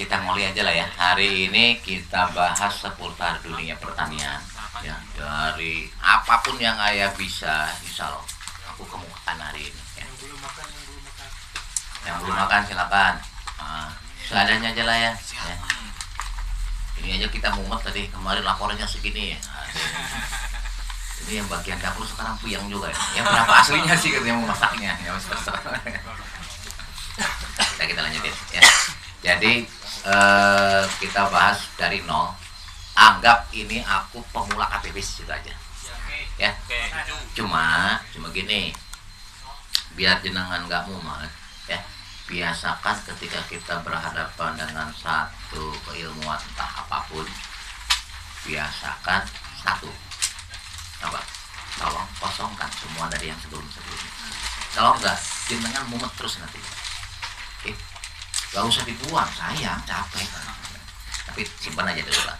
kita mulai aja lah ya. Hari ini kita bahas seputar dunia pertanian. Ya, dari apapun yang ayah bisa, insya Allah aku kemukakan hari ini. Ya. Yang belum makan silakan. Seadanya aja lah ya. Ya. Ini aja kita mumet tadi, kemarin laporannya segini ya. Ini yang bagian dapur sekarang puyeng juga ya. Yang berapa aslinya sih katanya mau masaknya. Ya mas terserah. Kita lanjutin ya. Jadi kita bahas dari nol. Anggap ini aku pemula KPBIS gitu aja. Ya. Cuma gini. Biar jenengan nggak mumet ya. Biasakan ketika kita berhadapan dengan satu keilmuan entah apapun, biasakan satu. Apa? Tolong kosongkan semua dari yang sebelum-sebelumnya. Kalau enggak, jenengan mumet terus nanti. Oke? Gak usah dibuang, sayang, capek. Tapi simpan aja dulu lah.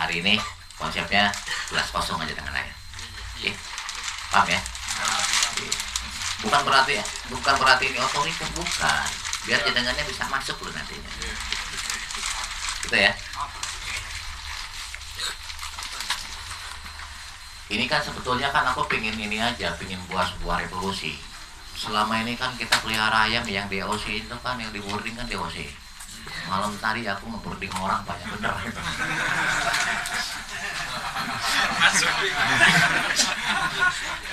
Hari ini konsepnya gelas kosong aja dengan ayah. Oke? Paham ya? Bukan berarti ini otoriter, bukan. Biar jenengannya bisa masuk loh nantinya. Gitu ya. Ini kan sebetulnya kan aku pengen ini aja, pengen buat sebuah revolusi. Selama ini kan kita pelihara ayam yang DOC itu kan, yang di boarding kan DOC. Malam tadi aku nge-boarding orang banyak bener.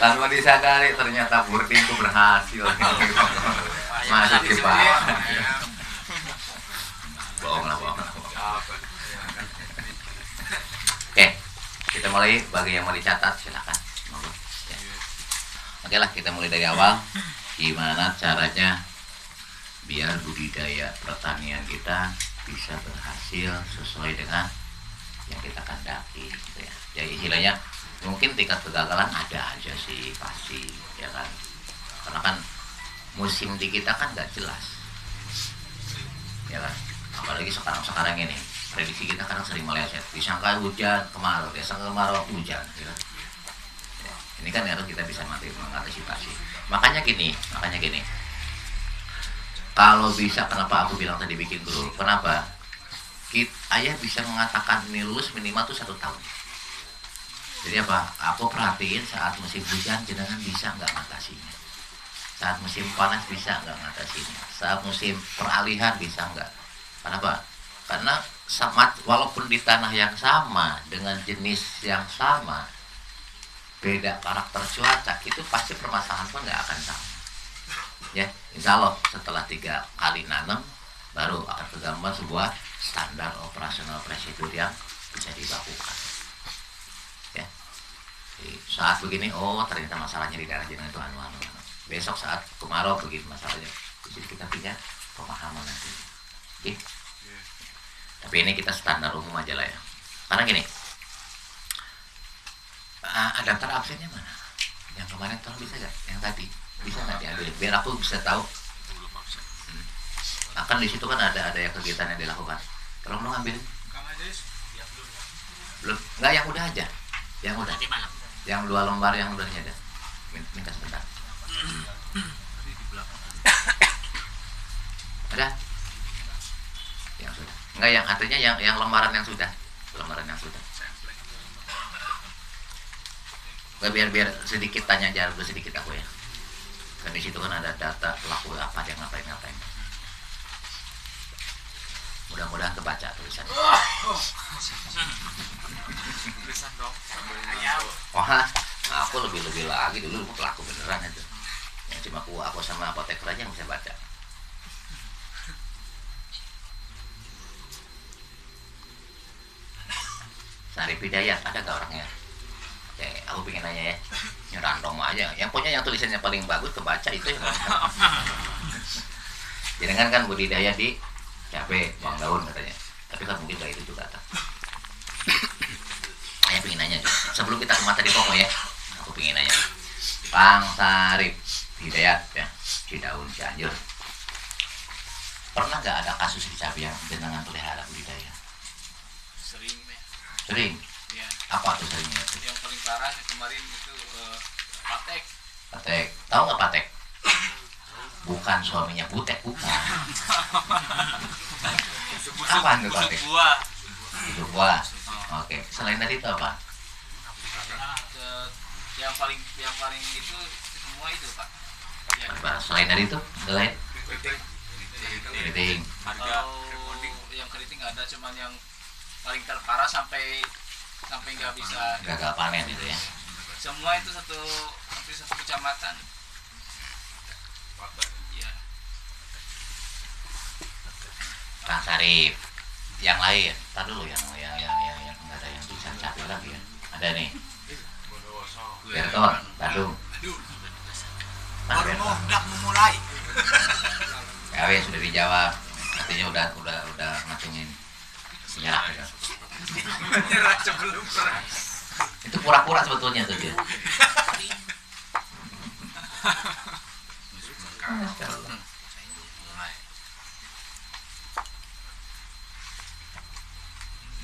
Lalu disadari ternyata boarding itu berhasil. Masuk ke bawah. Bohong lah. Oke, kita mulai. Bagi yang mau dicatat silakan. Ya. Oke lah, kita mulai dari awal. Gimana caranya biar budidaya pertanian kita bisa berhasil sesuai dengan yang kita kehendaki gitu ya. Jadi istilahnya mungkin tingkat kegagalan ada aja sih pasti ya kan. Karena kan musim di kita kan nggak jelas. Ya kan. Apalagi sekarang ini prediksi kita kadang sering meleset. Disangka hujan kemarau, disangka kemarau hujan ya kan. Ya, ini kan harus kita bisa mengantisipasi. Makanya gini. Kalau bisa, kenapa aku bilang tadi bikin dulu? Kenapa? Ayah bisa mengatakan ini lulus minimal tuh 1 tahun. Jadi apa? Aku perhatiin saat musim hujan jenengan bisa nggak ngatasinya. Saat musim panas bisa nggak ngatasinya. Saat musim peralihan bisa nggak. Kenapa? Karena walaupun di tanah yang sama dengan jenis yang sama, beda karakter cuaca, itu pasti permasalahan pun nggak akan sama. Ya, insya Allah setelah 3 kali nanam baru akan tergambar sebuah standar operasional prosedur yang bisa dilakukan. Ya, jadi saat begini, oh ternyata masalahnya di daerah jenengan itu anu. Besok saat kemarau begitu masalahnya. Jadi kita punya pemahaman nanti. Oke? Tapi ini kita standar umum aja lah ya. Karena gini, daftar absennya mana? Yang kemarin tolong bisa gak? Yang tadi bisa nggak diambil? Biar aku bisa tahu. Akan di situ kan ada yang kegiatan yang dilakukan. Tolong dong ambil. Belum? Nggak, yang udah aja. Yang udah. Yang 2 lembar yang udahnya ada. Minta sebentar. Ada? Yang sudah. Enggak, yang artinya yang lembaran yang sudah. Lembaran yang sudah. Nggak, biar sedikit tanya aja dulu sedikit aku ya. Kan di situ kan ada data pelaku apa yang ngapain. Mudah-mudahan kebaca tulisannya. Tulisan dong. Wah, aku lebih lagi dulu pelaku beneran itu. Yang cuma aku sama apoteker aja yang bisa baca. Sarif Hidayat, ada gak orangnya? Aku pengen nanya ya, yang random aja. Yang punya yang tulisannya paling bagus kebaca itu yang jenengan kan budidaya di cabai, bawang daun katanya. Tapi kan mungkin gak itu juga tak. Saya pengen nanya sebelum kita ke materi pokok ya. Aku pengen nanya, Bang Sarif Hidayat ya, Cidaun Cianjur. Pernah gak ada kasus di cabai yang jenengan pelihara budidaya? Sering. Ya. Apa tuh seringnya? Yang paling parah kemarin itu patek. Tahu nggak patek? Bukan suaminya butek, bukan. Apaan tuh Pak? buah. Busuk buah. Oke. Selain dari itu apa? Yang paling itu semua itu Pak. Apa? Selain dari itu, selain keriting. Kalau yang keriting ada, cuman yang paling terparah sampai nggak bisa. Gagal panen itu ya. Semua itu hampir satu kecamatan. Iya. Kang Sarip. Yang lain, tar dulu yang nggak ada yang bisa capek lagi ya. Ada nih. Berton, Bandung. Mana Baru Berton? mau memulai. Ya sudah dijawab. Artinya udah ngacungin menyerah ya. Menyerah sebelum perang. Itu pura-pura sebetulnya tuh dia.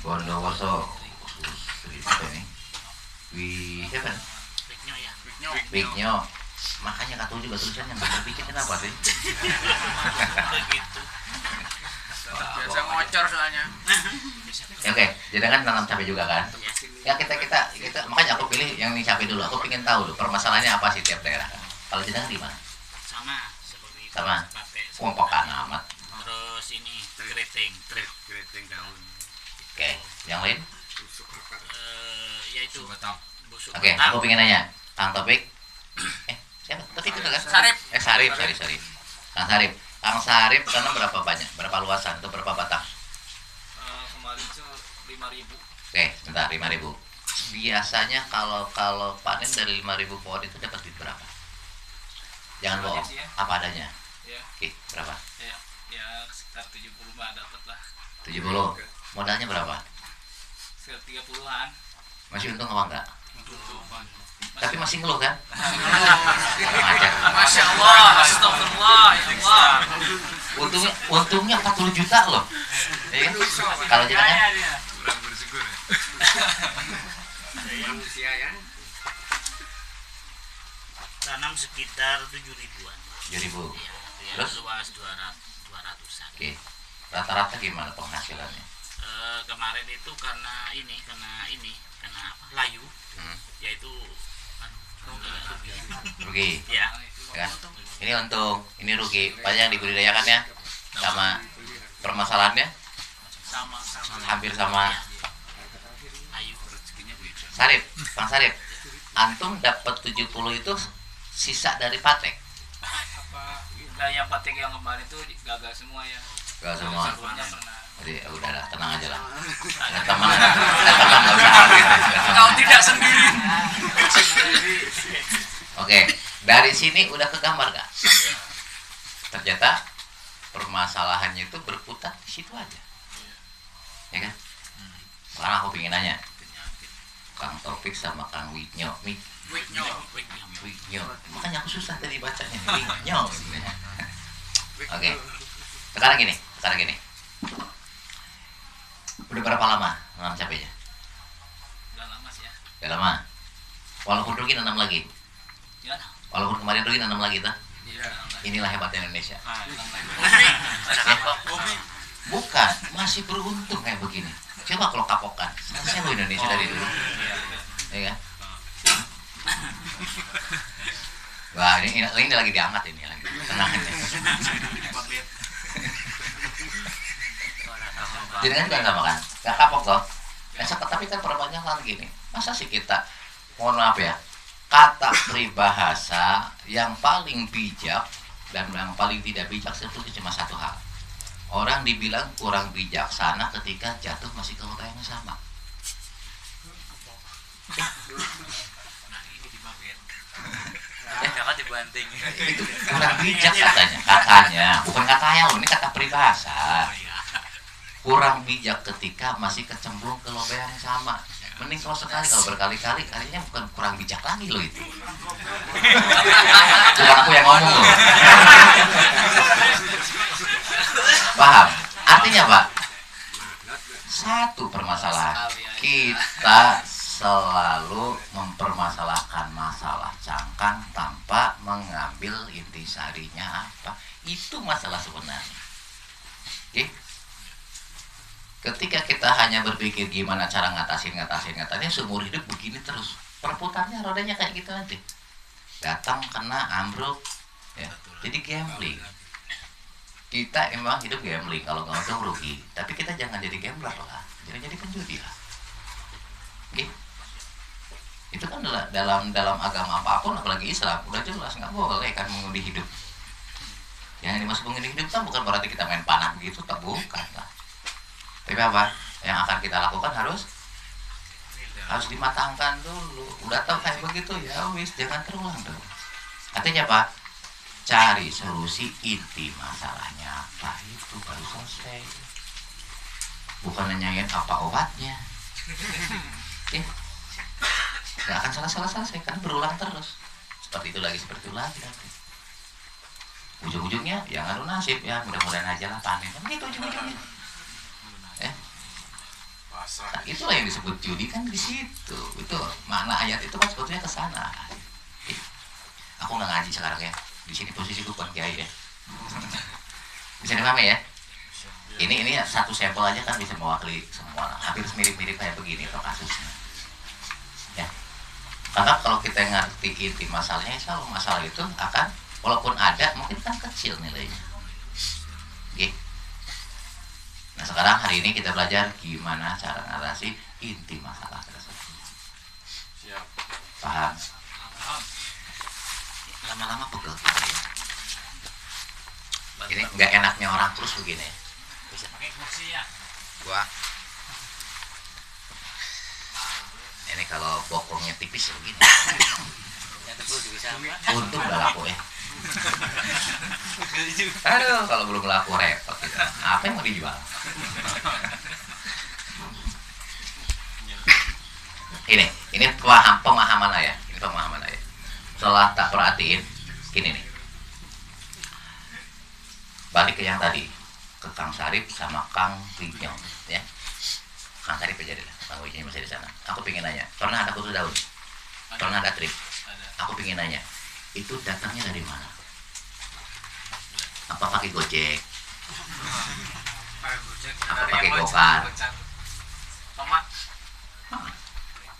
Bondowoso siapa? Wignyo. Makanya kata juga tulisannya nggak berpikir kenapa sih? Biasa ngocor soalnya. Ya, oke, jadi kan nanam cabai juga kan? Ya kita makanya aku pilih yang ini cabai dulu. Aku pengen tahu loh permasalahannya apa sih tiap daerah. Kalau jenengan di mana? Sama seperti itu. Sama. Pakai Kompokan amat. terus ini keriting daun. Oke, yang lain? yaitu busuk Oke, batang. aku pengen nanya, Kang Topik. Siapa? Topik itu kan? Sarip. Sarip, sorry. Kang Sarip tanam berapa banyak? Berapa luasan? Itu berapa batang? Kemarin tuh 5.000. Oke, sebentar, 5.000. Biasanya kalau panen dari 5.000 pohon itu dapat duit berapa? Jangan Apa bohong, aja sih ya? apa adanya. Ya, Oke, berapa? ya sekitar 70 mah dapat lah. 70. Modalnya berapa? Sekitar 30-an. Masih untung apa enggak? Masih- Tapi masih ngeluh kan? Masya Allah, astagfirullah, ya Allah. Untungnya 40 juta loh. Ya kan? Kalau jenengan Kurang bersyukur. Manusia ya. tanam sekitar 7.000-an. 7.000. Ya, Terus? luas 200-an. Oke. Rata-rata gimana penghasilannya? Kemarin itu karena apa? Layu, Hmm. yaitu Rugi. ya. Ya. Ini untung, ini rugi. Banyak yang dibudidayakannya sama permasalahannya sama. hampir sama. Layu. Sarip, Bang Sarip. Antum dapat 70 itu sisa dari patek. Nah, yang patek yang kemarin tuh gagal semua ya. Gak semua. Sebelumnya pernah. Jadi udah lah, tenang aja lah. Ada teman nggak usah arif. Kau tidak sendiri. Oke, dari sini udah kegambar gak? Ternyata permasalahannya itu berputar di situ aja, ya kan? Sekarang aku pengen nanya, Kang Taufik sama Kang Wignyo. Wignyo. Makanya aku susah tadi bacanya. Wignyo. Oke. Sekarang gini. Udah berapa lama nanam cabenya? Udah lama sih ya. Udah lama. Walaupun rugi nanam lagi. Ya. Walaupun kemarin rugi nanam lagi tuh. Iya. Inilah hebatnya Indonesia. Hobi. Bukan, masih beruntung kayak begini. Coba kalau kapokan, selesai lo Indonesia dari dulu. Ya kan? Wah, ini lagi diangkat ini lagi. Tenang aja. Jadi kan juga sama kan? Gak kapok toh? Tapi kan perbanyakan gini. Masa sih kita, mohon maaf ya, kata peribahasa yang paling bijak dan yang paling tidak bijak sebetulnya cuma satu hal. Orang dibilang kurang bijaksana ketika jatuh masih ke lubang yang sama. Jangan dibanting. Itu kurang bijak katanya. Bukan katanya loh, ini kata peribahasa. Kurang bijak ketika masih kecemplung ke lubang yang sama. Mending kalau sekali, kalau berkali-kali, kalinya bukan kurang bijak lagi loh itu. Bukan aku yang ngomong loh. Paham? Artinya Pak, satu permasalahan, kita selalu mempermasalahkan masalah cangkang tanpa mengambil intisarinya apa. Itu masalah sebenarnya. Oke? Ketika kita hanya berpikir gimana cara ngatasin, seumur hidup begini terus. Perputarnya rodanya kayak gitu nanti. Datang kena ambruk, ya. Jadi gambling. Kita emang hidup gambling, kalau nggak untung rugi. Tapi kita jangan jadi gambler lah, jangan jadi penjudi lah. Oke? Itu kan dalam agama apapun, apalagi Islam, udah jelas nggak boleh kan mengundi hidup. Yang dimaksud mengundi hidup kan bukan berarti kita main panah begitu, tak bukan lah. Tapi apa? Yang akan kita lakukan harus dimatangkan dulu. Udah tahu kayak begitu ya wis, jangan terulang dong. Artinya apa? Cari solusi inti masalahnya apa, itu baru selesai. Bukan nanyain apa obatnya. Ya. Gak akan selesai kan, berulang terus. Seperti itu lagi nanti. Ujung-ujungnya ya ngaruh nasib ya, mudah-mudahan aja lah panen. Begitu ujung-ujungnya. Ya. Nah, itulah yang disebut judi kan di situ. Itu makna ayat itu kan sebetulnya ke sana. Aku nggak ngaji sekarang ya. Di sini posisiku bukan kiai ya. Bisa dipahami ya? Ini satu sampel aja kan bisa mewakili semua. Hampir mirip-mirip kayak begini tuh kasusnya. Ya. Karena kalau kita ngerti inti masalahnya, insya Allah masalah itu akan, walaupun ada, mungkin kan kecil nilainya. Oke. Nah sekarang hari ini kita belajar gimana cara ngatasi inti masalah tersebut. Siap. Paham? Lama-lama pegel. Ini nggak enaknya orang terus begini. Bisa pakai kursi ya. Wah. Ini kalau bokongnya tipis begini. Yang tebal juga sama. Untung udah laku ya. Aduh, kalau belum laku repot gitu. Apa yang mau dijual? Ini pemahaman ayah. Ini pemahaman ayah. Setelah tak perhatiin, gini nih. Balik ke yang tadi, ke Kang Sarip sama Kang Winyong, ya. Kang Sarip aja deh, Kang Winyong masih di sana. Aku pengen nanya, pernah ada kutu daun? Pernah ada trik? Aku pengen nanya, itu datangnya dari mana? Apa pakai Gojek? Apa pakai Gokar? Tomat.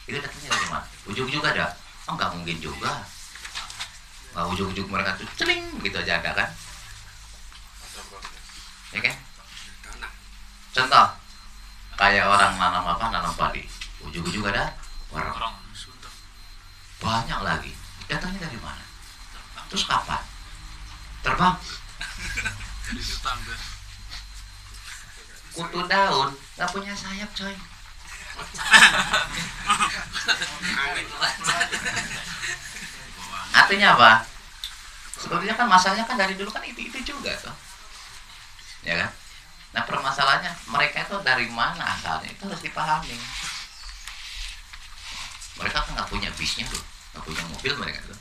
Itu datangnya dari mana? Ujung-ujung ada? Oh nggak mungkin juga. Nggak ujung-ujung mereka tuh celing gitu aja ada kan? Ya kan? Contoh, kayak orang nanam padi, ujung-ujung ada orang. Banyak lagi. Datangnya dari mana? Terus kapan? Terbang? Kutu daun nggak punya sayap coy. Artinya apa? Sebetulnya kan masalahnya kan dari dulu kan itu juga tuh, ya kan? Nah permasalahannya mereka itu dari mana asalnya itu harus dipahami. Mereka kan nggak punya bisnya tuh, nggak punya mobil mereka tuh,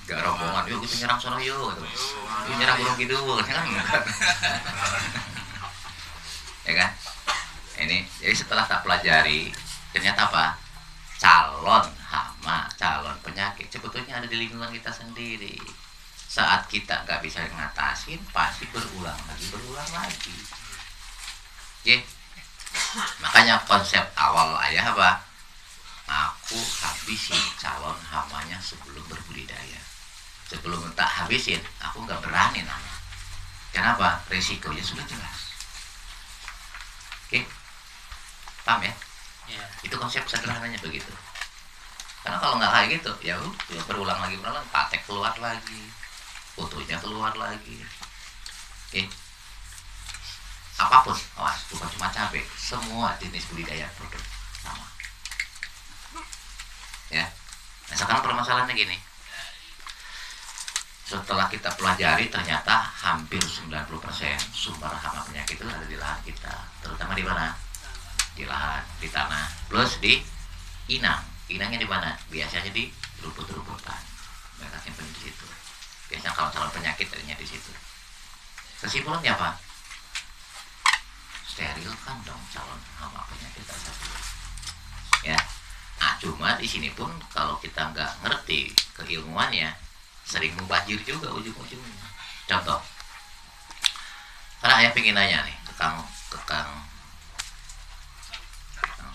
nggak rombongan, yuk kita nyerang sono yuk, gitu. Yuk nyerang Gunung Kidul, ya kan? Ya kan? Ini jadi setelah tak pelajari ternyata apa? Calon hama, calon penyakit sebetulnya ada di lingkungan kita sendiri. Saat kita nggak bisa ngatasin, pasti berulang lagi. Oke? Makanya konsep awal ayah apa? Aku habisi calon hamanya sebelum berbudidaya. Sebelum tak habisin, aku nggak berani nama. Kenapa? Resikonya sudah jelas. Oke? Paham ya? Ya. Itu konsep sederhananya begitu. Karena kalau nggak kayak gitu, ya udah berulang lagi, patek keluar lagi, fotonya keluar lagi. Oke? Apapun, awas, bukan cuma cabai, semua jenis budidaya produk sama. Ya. Nah sekarang permasalahannya gini. Setelah kita pelajari ternyata hampir 90% sumber hama penyakit itu ada di lahan kita, terutama di mana? Di lahan, di tanah, plus di inang. Inangnya di mana? Biasanya di rumput-rumputan. Mereka simpan di situ. Biasanya kalau calon penyakit adanya di situ. Kesimpulannya apa? Sterilkan dong calon hama penyakit tersebut. Ya. Nah, cuma di sini pun kalau kita nggak ngerti keilmuannya, sering mubazir juga ujung-ujungnya. Contoh, karena ayah pengen nanya nih ke Kang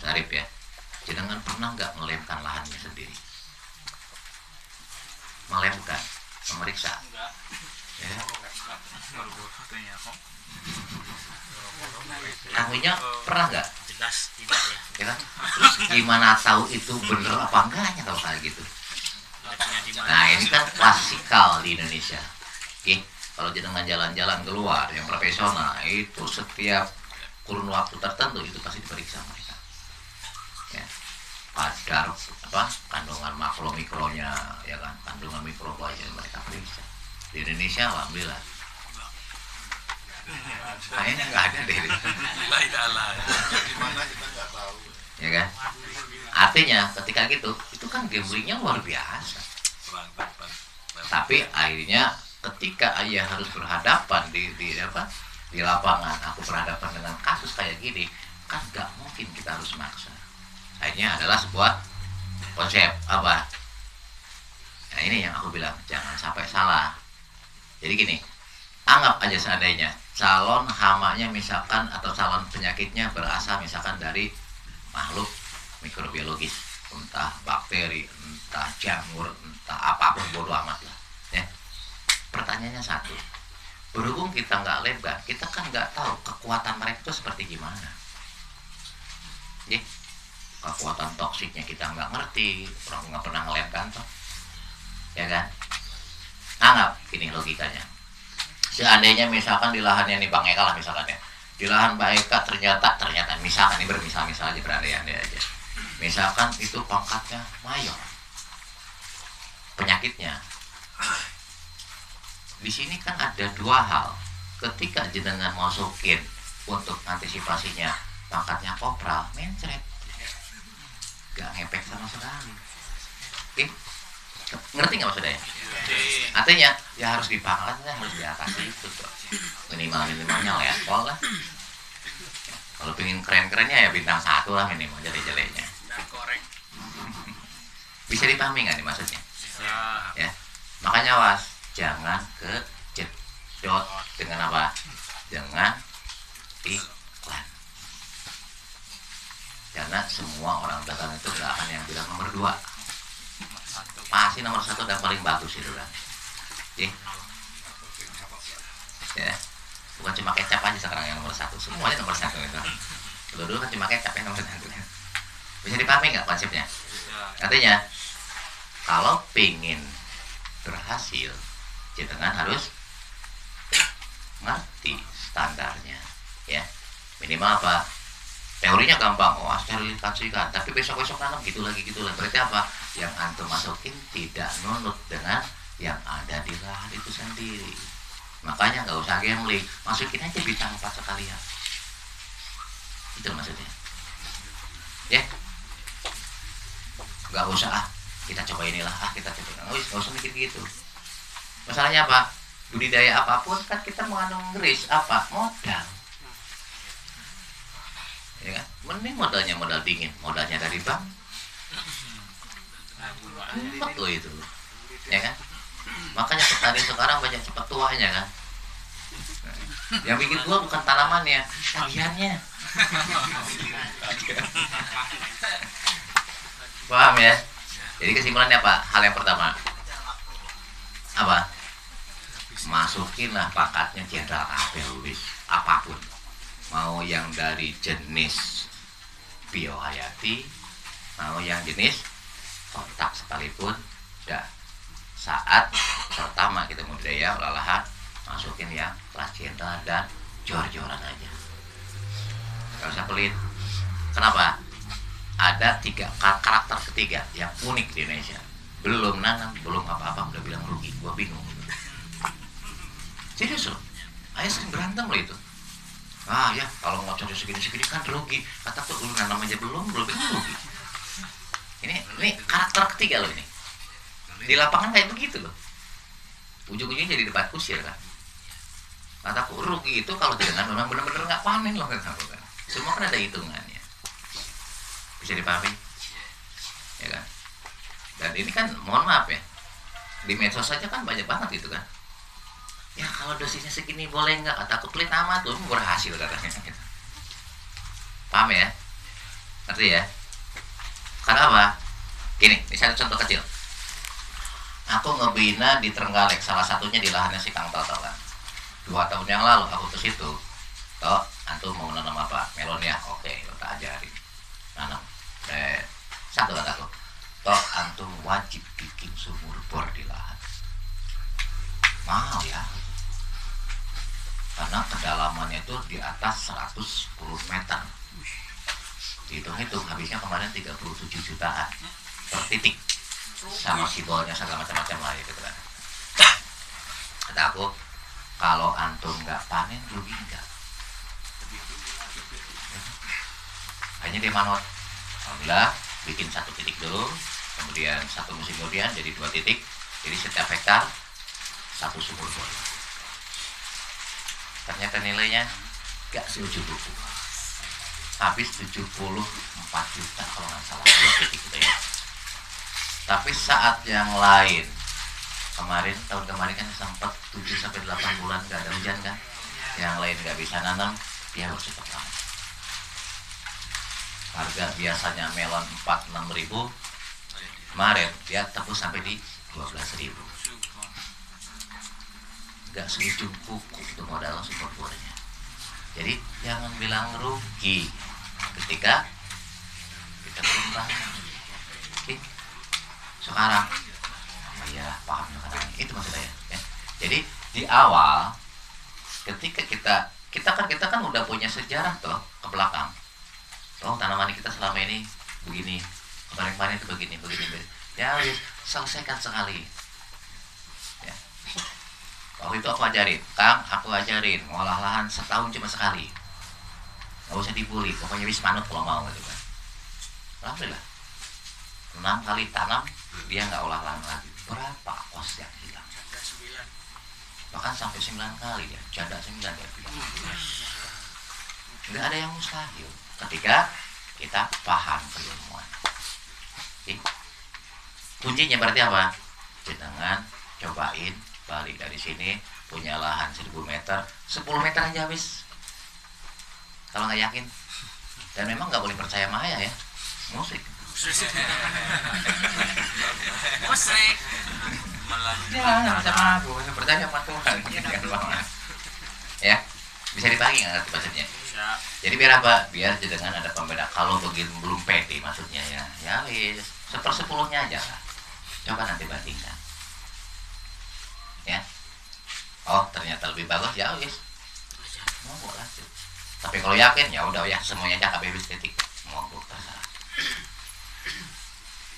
Arif ya, jenengan pernah nggak melemkan lahannya sendiri? Melemkan, memeriksa. Enggak. Ya. Baru katanya kok. Kamunya pernah nggak? Jelas tidak ya. Ya kan? Terus gimana tahu itu bener apa enggaknya kalau kayak gitu? Letaknya di mana? Nah ini kan klasikal di Indonesia. Oke, kalau jenengan jalan-jalan keluar yang profesional itu setiap kurun waktu tertentu itu pasti diperiksa mereka. Ya, kadar apa kandungan makro mikronya, ya kan, kandungan mikrobanya mereka periksa. Di Indonesia alhamdulillah. Kayaknya nggak ada deh. La ilaha. Ya kan? Artinya ketika gitu, itu kan gamblingnya luar biasa. Tapi akhirnya ketika ayah harus berhadapan di apa di lapangan, aku berhadapan dengan kasus kayak gini, kan nggak mungkin kita harus maksa. Akhirnya adalah sebuah konsep apa? Nah ini yang aku bilang, jangan sampai salah. Jadi gini, anggap aja seandainya calon hamanya misalkan atau calon penyakitnya berasal misalkan dari makhluk mikrobiologis, entah bakteri, entah jamur, entah apapun, bodo amat lah. Ya. Pertanyaannya satu, berhubung kita nggak lebar, kita kan nggak tahu kekuatan mereka itu seperti gimana. Ya. Kekuatan toksiknya kita nggak ngerti, orang nggak pernah ngelab kan toh, ya kan? Anggap ini logikanya. Seandainya misalkan di lahannya nih Bang Eka lah misalkan ya, di lahan Bang Eka ternyata misalkan ini bermisal-misal aja, berandai-andai aja. Misalkan itu pangkatnya mayor, penyakitnya. Di sini kan ada dua hal. Ketika jenengan masukin untuk antisipasinya pangkatnya kopral, mencret, gak ngepek sama sekali. Oke, ngerti nggak maksudnya? Artinya ya harus dipangkatnya harus di atas itu tuh. Minimalnya level lah. Kalau pengen keren-kerennya ya bintang 1 lah minimal jele-jelenya. Korek. Bisa dipahami nggak nih maksudnya? Bisa. Ya, makanya awas jangan kejedot dengan apa? Dengan iklan. Karena semua orang dagang itu nggak akan yang bilang nomor 2. Pasti nomor 1 dan paling bagus itu kan. Ya, bukan cuma kecap aja sekarang yang nomor 1, semuanya nomor 1 itu. Dulu kan cuma kecap yang nomor 1. Bisa dipahami nggak konsepnya? Artinya kalau pingin berhasil, jenengan harus ngerti standarnya, ya. Minimal apa? Teorinya gampang, sterilisasi kan. Tapi besok-besok nanam gitu lagi. Berarti apa? Yang antum masukin tidak nunut dengan yang ada di lahan itu sendiri. Makanya nggak usah gambling, masukin aja bintang 4 sekalian. Itu maksudnya. Ya, nggak usah kita coba inilah, kita coba. Nggak usah mikir gitu. Masalahnya apa? Budidaya apapun kan kita mengandung risk apa? Modal. Ya kan? Mending modal dingin, modalnya dari bank. Empat loh itu, ya kan? Makanya petani sekarang banyak cepat tuanya kan. Yang bikin tua bukan tanamannya, tagihannya. Paham ya? Jadi kesimpulannya apa? Hal yang pertama apa? Masukinlah pakatnya jenderal Abelwis apapun. Mau yang dari jenis biohayati, mau yang jenis kontak sekalipun, dah. Saat pertama kita budidaya olah lahan, masukin yang kelas jenderal dan jor-joran aja. Gak usah pelit. Kenapa? Ada 3 karakter ketiga yang unik di Indonesia. Belum nanam, belum apa-apa udah bilang rugi. Gua bingung. Serius loh. Ayah sering berantem loh itu. Ah ya, kalau mau cocok segini-segini kan rugi. Kataku lu nanam aja belum bilang rugi. Ini karakter ketiga loh ini. Di lapangan kayak begitu loh. Ujung-ujungnya jadi debat kusir kan. Kataku rugi itu kalau dengan memang benar-benar nggak panen loh kan. Semua kan ada hitungannya. Bisa dipahami? Ya kan? Dan ini kan mohon maaf ya, di medsos saja kan banyak banget gitu kan. Ya kalau dosisnya segini boleh nggak? Kataku pelit amat tuh berhasil katanya gitu. Paham ya? Ngerti ya? Karena apa? Gini, ini satu contoh kecil. Aku ngebina di Trenggalek, salah satunya di lahannya si Kang Toto kan. 2 tahun yang lalu aku ke situ. Toh, antum mau nanam apa? Melon ya? Oke, kita ajarin. Nanam. Satu kataku. Toh, antum wajib bikin sumur bor di lahan. Mahal ya. Karena kedalamannya itu di atas 110 meter. Hitung-hitung habisnya kemarin 37 jutaan per titik. Sama sibolnya segala macam-macam lah gitu kan. Kata aku, kalau antum nggak panen rugi nggak? Hanya di manot. Alhamdulillah bikin 1 titik dulu, kemudian 1 musim kemudian jadi 2 titik. Jadi setiap hektar 1 sumur bor. Ternyata nilainya nggak seujung buku. Habis 74 juta kalau nggak salah 2 titik gitu ya. Tapi saat yang lain tahun kemarin kan sempat 7-8 bulan nggak ada hujan kan, yang lain nggak bisa nanam, dia harus cepat tanam. Harga biasanya melon 4-6 ribu, kemarin dia tebus sampai di 12 ribu. Nggak seujung kuku itu modal sumur bornya. Jadi jangan bilang rugi ketika kita timbang. Oke. Sekarang ya paham sekarang itu maksud saya ya. Jadi di awal ketika kita kan udah punya sejarah toh ke belakang. Toh tanaman kita selama ini begini, kemarin itu begini. Ya selesaikan sekali. Ya. Waktu itu aku ajarin, Kang, aku ajarin ngolah lahan setahun cuma sekali. Gak usah dibully, pokoknya bisa manut kalau mau gitu kan. Alhamdulillah 6 kali tanam dia nggak olah lahan lagi. Berapa kos yang hilang? Bahkan sampai 9 kali ya, janda 9 ya. Nggak ada yang mustahil ketika kita paham keilmuan. Kuncinya berarti apa? Jenengan cobain balik dari sini, punya lahan 1000 meter, 10 meter aja habis. Kalau nggak yakin, dan memang nggak boleh percaya Maya ya, musik. Musrik. Jangan sama aku, percaya sama Tuhan. Ya, bisa dibagi nggak ngerti maksudnya? Jadi biar apa? Biar jenengan ada pembeda. Kalau begini belum pede maksudnya ya wis 1/10 aja lah. Coba nanti bandingkan. Ya, oh ternyata lebih bagus ya wis, mau lanjut. Tapi kalau yakin ya udah ya semuanya aja habis titik, mau terserah.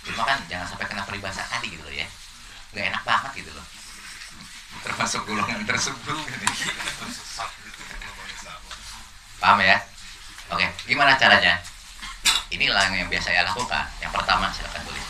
Cuma kan jangan sampai kena peribahasa tadi gitu loh ya, nggak enak banget gitu loh, termasuk golongan tersebut. Paham ya? Oke, gimana caranya? Inilah yang biasa saya lakukan. Yang pertama silakan tulis.